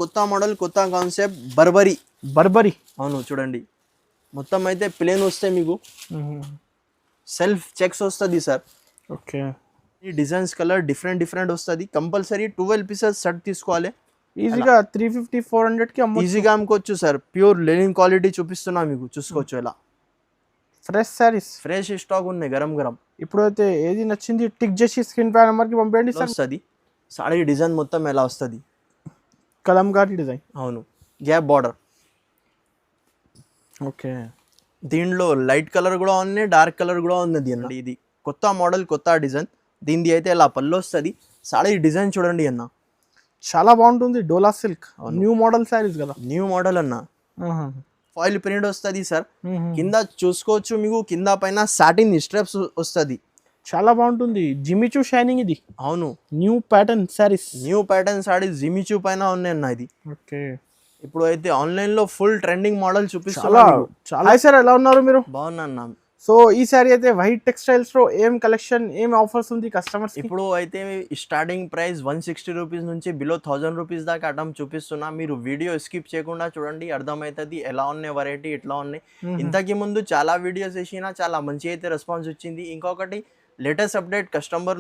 కొత్త మోడల్ కొత్త concept Burberry Burberry. అవును చూడండి, మొత్తం అయితే ప్లేన్ వస్తాయి మీకు, సెల్ఫ్ చెక్స్ వస్తుంది సార్. ఓకే. ఈ డిజైన్స్ కలర్ డిఫరెంట్ డిఫరెంట్ వస్తుంది. కంపల్సరీ 12 పీసెస్ సెట్ తీసుకోవాలి. ఈజీగా 350 400కి అమ్మొచ్చు. ఈజీగా అమ్ముకోవచ్చు సార్. ప్యూర్ లెనిన్ క్వాలిటీ చూపిస్తున్నా మీకు, చూసుకోవచ్చు. ఇలా ఫ్రెష్ సారీస్, ఫ్రెష్ స్టాక్ ఉన్నాయి గరం గరం. ఇప్పుడైతే ఏది నచ్చింది టిక్ చేసి స్క్రీన్ పై నెంబర్కి పంపేయండి సార్. వస్తుంది సారీ డిజైన్ మొత్తం ఎలా వస్తుంది, కలంకారీ డిజైన్. అవును, గ్యాప్ బార్డర్. ఓకే. దీనిలో లైట్ కలర్ కూడా ఉన్నాయి, డార్క్ కలర్ కూడా ఉన్నది అన్న. ఇది కొత్త మోడల్ కొత్త డిజైన్. దీనిది అయితే ఇలా పళ్ళు వస్తుంది. సారీ డిజైన్ చూడండి అన్న, చాలా బాగుంటుంది. డోలా సిల్క్ న్యూ మోడల్ సారీస్ కదా. న్యూ మోడల్ అన్న. ఫాయిల్ ప్రింట్ వస్తుంది సార్. కింద చూసుకోవచ్చు మీకు, కింద పైన సాటిన్ స్ట్రాప్స్ వస్తుంది. చాలా బాగుంటుంది. జిమిచూ షైనింగ్ ఇది. అవును, new pattern saris. New pattern sorry Jimmy Choo పైన ఉన్నాయి అన్న. ఇది ఓకే. ఇప్పుడు అయితే ఆన్లైన్ లో ఫుల్ ట్రెండింగ్ మోడల్ చూపిస్తున్నా. చాలా సార్, ఎలా ఉన్నారు మీరు? బాగున్నా అన్న. సో ఈ సారీ అయితే వైట్ టెక్స్టైల్స్ లో ఏం కలెక్షన్, ఏం ఆఫర్స్ ఉంది కస్టమర్స్? ఇప్పుడు అయితే స్టార్టింగ్ ప్రైస్ 160 రూపీస్ నుంచి బిలో 1000 రూపీస్ దాకా ఐటమ్ చూపిస్తున్నా. మీరు వీడియో స్కిప్ చేయకుండా చూడండి, అర్థమవుతుంది ఎలా ఉన్నాయి వెరైటీ, ఎట్లా ఉన్నాయి. ఇంతకు ముందు చాలా వీడియోస్ వేసినా చాలా మంచి అయితే రెస్పాన్స్ వచ్చింది. ఇంకొకటి లేటెస్ట్ అప్డేట్ కస్టమర్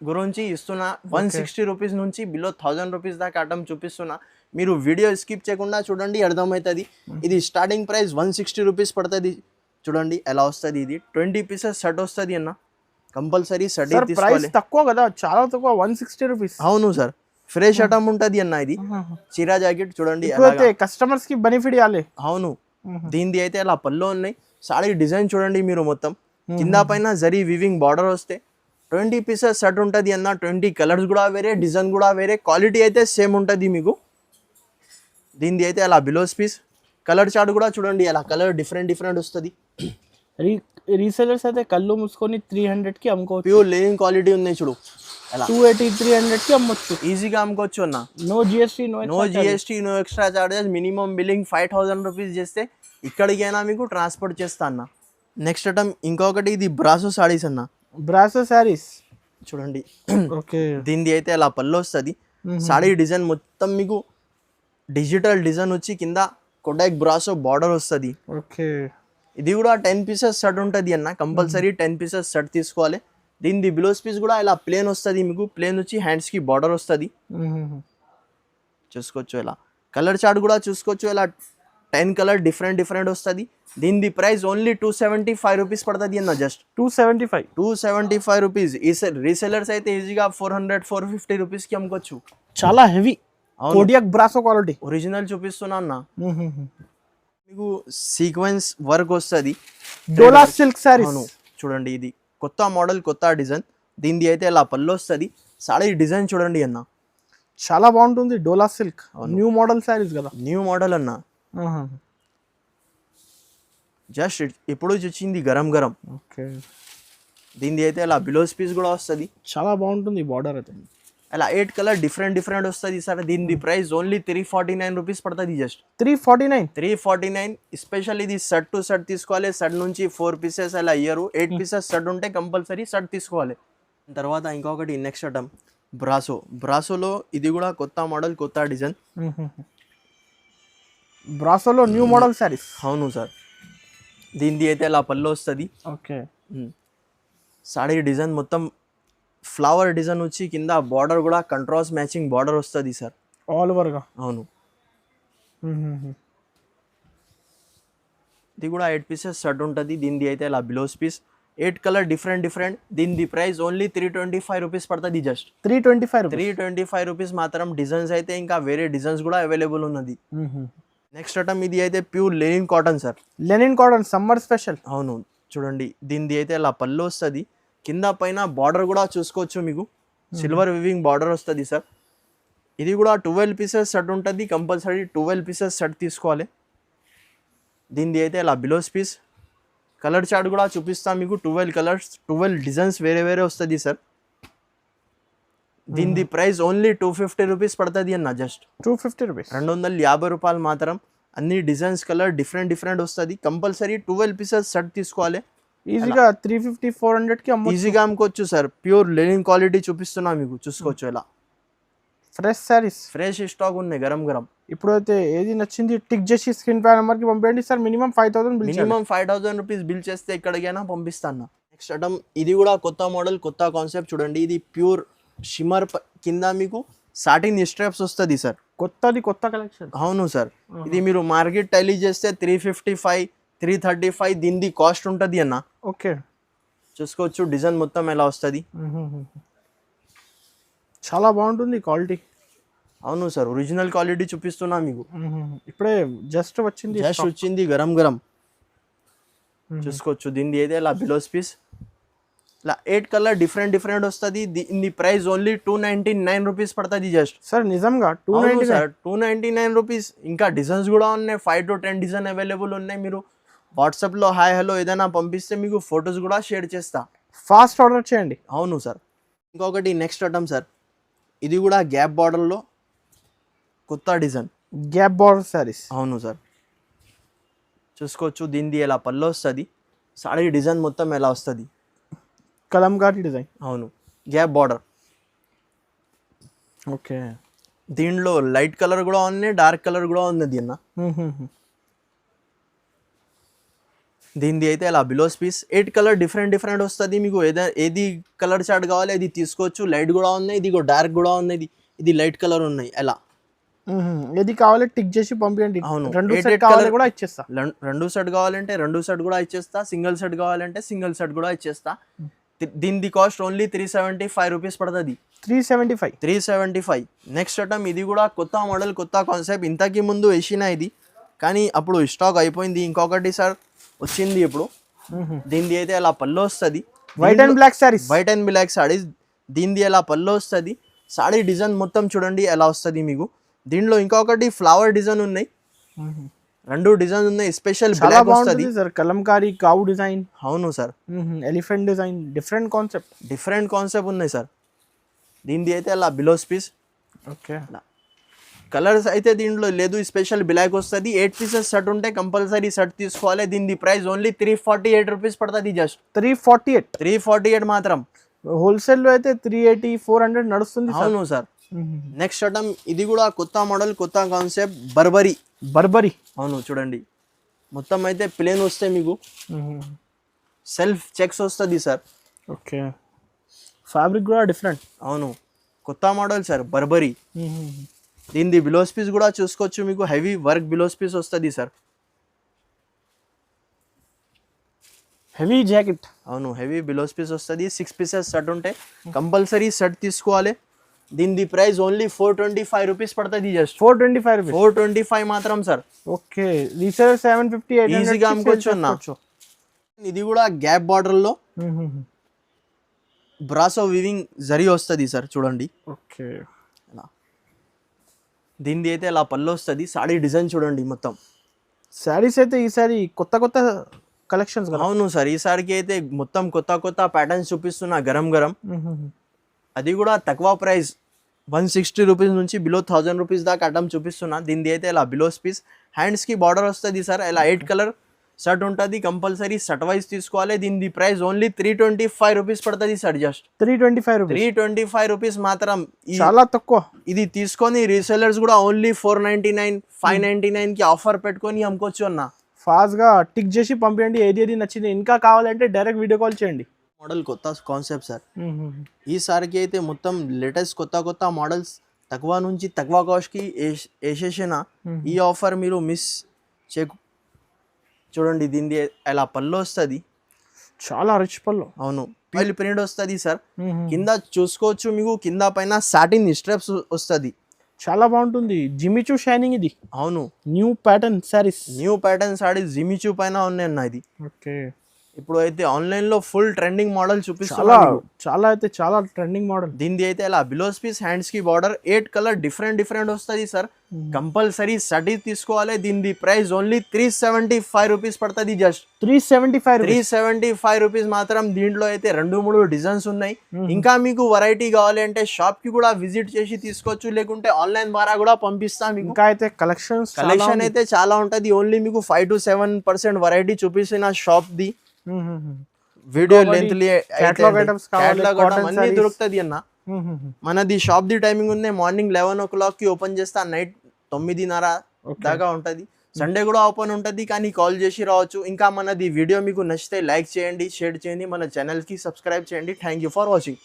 గురించి ఇస్తున్నా. 160 రూపీస్ నుంచి బిలో 1000 రూపీస్ దాకా ఐటమ్ చూపిస్తున్నా. మీరు వీడియో స్కిప్ చేయకుండా చూడండి, అర్థమవుతుంది. ఇది స్టార్టింగ్ ప్రైస్ 160 రూపీస్ పడుతుంది. చూడండి ఎలా వస్తుంది. ఇది 20 పీసెస్ సెట్ వస్తుంది అన్న. కంపల్సరీ సెట్ తీసుకోవాలి. తక్కువ కదా, చాలా తక్కువ, 160 రూపీస్. అవును సార్, ఫ్రెష్ ఐటమ్ ఉంటుంది అన్న. ఇది చీరా జాకెట్ చూడండి, కస్టమర్స్ కి బెనిఫిట్ ఇవ్వాలి. అవును, దీనిది అయితే అలా పళ్ళు ఉన్నాయి. సారీ డిజైన్ చూడండి మీరు, మొత్తం కింద పైన జరీ వివింగ్ బార్డర్ వస్తే 20 పీసెస్ సెట్ ఉంటుంది అన్న. 20 కలర్స్ కూడా వేరే, డిజైన్ కూడా వేరే, క్వాలిటీ అయితే సేమ్ ఉంటుంది మీకు. దీనిది అయితే అలా బిలోస్ పీస్. కలర్ చార్ట్ కూడా చూడండి, అలా కలర్ డిఫరెంట్ డిఫరెంట్ వస్తుంది. రీసెలర్స్ అయితే కళ్ళు మూసుకొని 300కి అమ్ముకోవచ్చు. ప్యూర్ లెనిన్ క్వాలిటీ ఉన్నాయి చూడు, అలా 280 300కి అమ్మొచ్చు. ఈజీగా అమ్ముకోవచ్చు అన్న. No GST, no extra charges. Minimum billing 5000 rupees చేస్తే ఇక్కడికైనా మీకు ట్రాన్స్పోర్ట్ చేస్తా అన్న. నెక్స్ట్ ఐటమ్ ఇంకొకటి, ఇది బ్రాసో సారీస్ అన్న. బ్రాసో సారీస్ చూడండి. ఓకే. దీనిది అయితే అలా పళ్ళు వస్తుంది. సారీ డిజైన్ మొత్తం మీకు డిజిటల్ డిజైన్ వచ్చి కింద కొడాక్ బ్రాసో బార్డర్ వస్తుంది. ఓకే. ఇది కూడా 10 పీసెస్ సెట్ ఉంటుంది అన్న. కంపల్సరీ 10 పీసెస్ సెట్ తీసుకోవాలి. దీనిది బ్లౌజ్ పీస్ కూడా ఇలా ప్లేన్ వస్తుంది మీకు. ప్లేన్ వచ్చి హ్యాండ్స్కి బార్డర్ వస్తుంది, చూసుకోవచ్చు. ఇలా కలర్ చార్ట్ కూడా చూసుకోవచ్చు. ఇలా 10 కలర్ డిఫరెంట్ డిఫరెంట్ వస్తుంది. దీనిది ప్రైస్ ఓన్లీ 275 రూపీస్ పడుతుంది అన్న. Just 275 rupees. ఈ రీసెలర్స్ అయితే ఈజీగా 400 450 రూపీస్కి అమ్ముకోవచ్చు. చాలా heavy Kodiak brasso quality original చూపిస్తున్నా అన్న. మీకు సీక్వెన్స్ వర్క్ వస్తుంది. డోలా సిల్క్ సారీస్ చూడండి, ఇది కొత్త మోడల్ కొత్త డిజైన్. దీనిది అయితే ఇలా పళ్ళు వస్తుంది. సారీ డిజైన్ చూడండి అన్న, చాలా బాగుంటుంది. డోలా సిల్క్ న్యూ మోడల్ సారీస్ కదా. న్యూ మోడల్ అన్న. జస్ట్ ఇప్పుడు వచ్చింది గరం గరం. ఓకే. దీనిది అయితే ఇలా బిలోస్ పీస్ కూడా వస్తుంది. చాలా బాగుంటుంది బార్డర్ అయితే. అలా 8 కలర్ డిఫరెంట్ డిఫరెంట్ వస్తుంది సార్. దీనిది ప్రైస్ ఓన్లీ 349 రూపీస్ పడుతుంది. జస్ట్ 349. స్పెషల్ ఇది సెట్ టు సెట్ తీసుకోవాలి. సెట్ నుంచి 4 పీసెస్ అలా ఇయ్యరు. 8 పీసెస్ సెట్ ఉంటే కంపల్సరీ సెట్ తీసుకోవాలి. తర్వాత ఇంకొకటి నెక్స్ట్ ఐటమ్ బ్రాసోలో ఇది కూడా కొత్త మోడల్ కొత్త డిజైన్. బ్రాసోలో న్యూ మోడల్ సారీస్. అవును సార్. దీనిది అయితే ఇలా పళ్ళు వస్తుంది. ఓకే. సారీ డిజైన్ మొత్తం ఫ్లవర్ డిజైన్ వచ్చి కింద బార్డర్ కూడా కంట్రాస్ట్ మ్యాచింగ్ బార్డర్ వస్తుంది సార్, ఆల్ ఓవర్ గా. అవును. ఇది కూడా 8 పీసెస్ సెట్ ఉంటుంది. దీనిది అయితే ఇలా blouse piece. 8 colour different different. దీనిది ప్రైస్ ఓన్లీ 325 రూపీస్ పడుతుంది. జస్ట్ 325 రూపీస్ మాత్రం. డిజైన్స్ అయితే ఇంకా వేరే డిజైన్స్ కూడా అవైలబుల్ ఉన్నది. నెక్స్ట్ ఐటమ్ ఇది అయితే pure linen cotton sir. Linen cotton summer special. అవును చూడండి. దీనిది అయితే ఇలా పళ్ళు వస్తుంది. కింద పైన బార్డర్ కూడా చూసుకోవచ్చు మీకు, సిల్వర్ వివింగ్ బార్డర్ వస్తుంది సార్. ఇది కూడా 12 పీసెస్ సెట్ ఉంటుంది. కంపల్సరీ 12 పీసెస్ సెట్ తీసుకోవాలి. దీనిది అయితే ఇలా బ్లౌజ్ పీస్. కలర్ చార్ట్ కూడా చూపిస్తాను మీకు. 12 కలర్స్ 12 డిజైన్స్ వేరే వేరే వస్తుంది సార్. దీనిది ప్రైస్ ఓన్లీ 250 రూపీస్ పడుతుంది అన్న. జస్ట్ 250 రూపీస్, 250 రూపాయలు మాత్రం. అన్ని డిజైన్స్ కలర్ డిఫరెంట్ డిఫరెంట్ వస్తుంది. కంపల్సరీ 12 పీసెస్ సెట్ తీసుకోవాలి. ఈజీగా 350 400కి ఈజీగా అమ్ముకోవచ్చు సార్. ప్యూర్ లెనిన్ క్వాలిటీ చూపిస్తున్నా మీకు, చూసుకోవచ్చు. ఇలా ఫ్రెష్ శారీస్ ఫ్రెష్ స్టాక్ ఉన్నాయి గరం గరం. ఇప్పుడైతే ఏది నచ్చింది టిక్ చేసి స్క్రీన్ పై నెంబర్కి పంపేయండి సార్. మినిమం 5000 బిల్ చేయాలి. మినిమం 5000 రూపీస్ బిల్ చేస్తే ఎక్కడికైనా పంపిస్తాను. నెక్స్ట్ ఐటమ్ ఇది కూడా కొత్త మోడల్ కొత్త కాన్సెప్ట్ చూడండి. ఇది ప్యూర్ షిమ్మర్ కింద మీకు సాటిన్ స్ట్రాప్స్ వస్తుంది సార్. కొత్త కలెక్షన్. అవును సార్. ఇది మీరు మార్కెట్ టైలీ చేస్తే 355 335 దీనిది కాస్ట్ ఉంటుంది అన్న. ఓకే చూసుకోవచ్చు డిజైన్ మొత్తం ఎలా వస్తుంది. చాలా బాగుంటుంది క్వాలిటీ. అవును సార్ ఒరిజినల్ క్వాలిటీ చూపిస్తున్నా మీకు. ఇప్పుడే జస్ట్ వచ్చింది గరం గరం. చూసుకోవచ్చు దీనిది అయితే ఇలా బిలోస్ పీస్ ఇలా 8 కలర్ డిఫరెంట్ వస్తుంది. దీని ప్రైస్ ఓన్లీ 299 రూపీస్ పడుతుంది జస్ట్. సార్ నిజంగా 299 రూపీస్. ఇంకా డిజైన్స్ కూడా ఉన్నాయి. 5 to 10 డిజైన్ అవైలబుల్ ఉన్నాయి. మీరు వాట్సాప్లో హాయ్ హలో ఏదైనా పంపిస్తే మీకు ఫొటోస్ కూడా షేర్ చేస్తా. ఫాస్ట్ ఆర్డర్ చేయండి. అవును సార్. ఇంకొకటి నెక్స్ట్ ఐటమ్ సార్. ఇది కూడా గ్యాప్ బార్డర్లో కొత్త డిజైన్. Gap border saris. అవును సార్. చూసుకోవచ్చు దీనిది ఎలా పళ్ళు వస్తుంది. సారీ డిజైన్ మొత్తం ఎలా వస్తుంది. కలంకారీ డిజైన్. అవును గ్యాప్ బార్డర్. ఓకే దీనిలో లైట్ కలర్ కూడా ఉన్నాయి డార్క్ కలర్ కూడా ఉన్నది అన్న. దీనిది అయితే ఇలా బిలోస్ పీస్ 8 కలర్ డిఫరెంట్ వస్తుంది. మీకు ఏది కలర్ చార్ట్ కావాలి అది తీసుకోవచ్చు. లైట్ కూడా ఉన్నాయి, ఇది డార్క్ కూడా ఉన్నాయి, ఇది లైట్ కలర్ ఉన్నాయి. ఎలా ఏది కావాలి టిక్ చేసి పంపించండి. అవును 2 సెట్ కావాలి కూడా ఇచ్చేస్తా. 2 సెట్ కావాలంటే 2 సెట్ కూడా ఇచ్చేస్తా. సింగిల్ సెట్ కావాలంటే సింగిల్ సెట్ కూడా ఇచ్చేస్తా. దీనిది కాస్ట్ ఓన్లీ 375 రూపీస్ పడుతుంది. 375. నెక్స్ట్ ఐటమ్ ఇది కూడా కొత్త మోడల్ కొత్త కాన్సెప్ట్. ఇంతకీ ముందు వేసిన ఇది కానీ అప్పుడు స్టాక్ అయిపోయింది. ఇంకొకటి సార్ వచ్చింది ఇప్పుడు. దీనిది అయితే అలా పళ్ళు వస్తుంది. White and black saris. దీనిది ఎలా పళ్ళు వస్తుంది. సారీ డిజైన్ మొత్తం చూడండి ఎలా వస్తుంది మీకు. దీనిలో ఇంకొకటి ఫ్లవర్ డిజైన్ ఉన్నాయి. 2 డిజైన్ ఉన్నాయి. స్పెషల్ బ్లాక్ వస్తుంది సార్. కలంకారీ కావు డిజైన్. అవును sir. Elephant design different concept ఉన్నాయి సార్. దీనిది అయితే అలా బిలోస్ పీస్. ఓకే కలర్స్ అయితే దీంట్లో లేదు. స్పెషల్ బ్లాక్ వస్తుంది. 8 పీసెస్ సెట్ ఉంటే కంపల్సరీ సెట్ తీసుకోవాలి. దీని ప్రైస్ ఓన్లీ 348 రూపీస్ పడుతుంది. జస్ట్ 348 మాత్రం. హోల్సేల్ లో అయితే 380 400 నడుస్తుంది. అవును సార్. నెక్స్ట్ ఐటమ్ ఇది కూడా కొత్త మోడల్ కొత్త కాన్సెప్ట్ బర్బరీ. అవును చూడండి మొత్తం అయితే ప్లేన్ వస్తే మీకు సెల్ఫ్ చెక్స్ వస్తుంది సార్. ఓకే ఫ్యాబ్రిక్ కూడా డిఫరెంట్. అవును కొత్త మోడల్ సార్ బర్బరీ. దీనిది బిలోస్ పీస్ కూడా చూసుకోవచ్చు. మీకు హెవీ వర్క్ బిలోస్ పీస్ వస్తుంది సార్. Heavy jacket. అవును హెవీ బిలోస్ పీస్ వస్తుంది. 6 పీసెస్ సెట్ ఉంటే కంపల్సరీ సెట్ తీసుకోవాలి. దీని ప్రైస్ ఓన్లీ 425 రూపీస్ పడుతుంది. జస్ట్ 425 మాత్రం సార్. ఓకే రీసేలర్ 750 800 ఈజీగా అమ్ముకోవచ్చు అన్న. ఇది కూడా గ్యాప్ బార్డర్ లో బ్రాసో వివింగ్ జరీ వస్తుంది సార్. చూడండి ఓకే దీనిది అయితే ఇలా పళ్ళు వస్తుంది. సారీ డిజైన్ చూడండి మొత్తం. శారీస్ అయితే ఈసారి కొత్త కలెక్షన్స్. అవును సార్ ఈసారికి అయితే మొత్తం కొత్త ప్యాటర్న్స్ చూపిస్తున్నా గరం. అది కూడా తక్కువ ప్రైస్ 160 రూపీస్ నుంచి బిలో 1000 రూపీస్ దాకా ఐటమ్ చూపిస్తున్నా. దీనిది అయితే ఇలా బిలోస్ పీస్. హ్యాండ్స్కి బార్డర్ వస్తుంది సార్. ఇలా 8 కలర్ షర్ట్ ఉంటుంది. కంపల్సరీ షర్ట్ వైజ్ తీసుకోవాలి. దీని ప్రైస్ ఓన్లీ 325 రూపీస్ పడుతుంది సార్. జస్ట్ 325 రూపీస్ మాత్రం. చాలా తక్కువ. ఇది తీసుకొని రీసెలర్స్ కూడా ఓన్లీ 499 599 కి ఆఫర్ పెట్టుకొని అమ్ముకోవచ్చు అన్న. ఫాస్ట్ గా టిక్ చేసి పంపించండి. ఏది నచ్చింది. ఇంకా కావాలంటే డైరెక్ట్ వీడియో కాల్ చేయండి. మోడల్ కొత్త కాన్సెప్ట్ సార్. ఈసారికి అయితే మొత్తం లేటెస్ట్ కొత్త మోడల్స్ తక్కువ నుంచి తక్కువ కాస్ట్కి వేసేసిన ఈ ఆఫర్ మీరు మిస్ చేయకు. చూడండి దీనిది ఎలా పళ్ళు వస్తుంది. చాలా రిచ్ పళ్ళు. అవును పైల్ ప్రింట్ వస్తుంది సార్. కింద చూసుకోవచ్చు మీకు కింద పైన సాటిన్ స్ట్రాప్స్ వస్తుంది. చాలా బాగుంటుంది. జిమిచూ షైనింగ్ ఇది. అవును న్యూ ప్యాటర్న్ సారీస్ జిమిచూ పైన ఉన్నాయి అన్న. ఇది ఓకే ఇప్పుడు అయితే ఆన్లైన్ లో ఫుల్ ట్రెండింగ్ మోడల్ చూపిస్తున్నారు. చాలా ట్రెండింగ్ మోడల్. దీనిది అయితే ఇలా బిలోస్ పీస్ హ్యాండ్స్ కి బార్డర్ 8 కలర్ డిఫరెంట్ వస్తుంది సార్. కంపల్సరీ సటీ తీసుకోవాలి. దీని ప్రైస్ ఓన్లీ 375 రూపీస్ పడుతుంది. జస్ట్ 375 రూపీస్ మాత్రం. దీంట్లో అయితే 2-3 డిజైన్స్ ఉన్నాయి. ఇంకా మీకు వెరైటీ కావాలి అంటే షాప్ కి కూడా విజిట్ చేసి తీసుకోవచ్చు. లేకుంటే ఆన్లైన్ ద్వారా కూడా పంపిస్తాం. ఇంకా అయితే కలెక్షన్ అయితే చాలా ఉంటది. ఓన్లీ మీకు 5 to 7% వెరైటీ చూపిస్తున్న షాప్ ది. వీడియో లెంత్ అన్ని దొరుకుతుంది అన్న. మనది షాప్ ది టైమింగ్ ఉంది మార్నింగ్ 11 o'clock కి ఓపెన్ చేస్తా నైట్ 9:30 దాకా ఉంటుంది. సండే కూడా ఓపెన్ ఉంటుంది, కానీ కాల్ చేసి రావచ్చు. ఇంకా మనది వీడియో మీకు నచ్చితే లైక్ చేయండి, షేర్ చేయండి, మన ఛానల్కి సబ్స్క్రైబ్ చేయండి. Thank you for watching.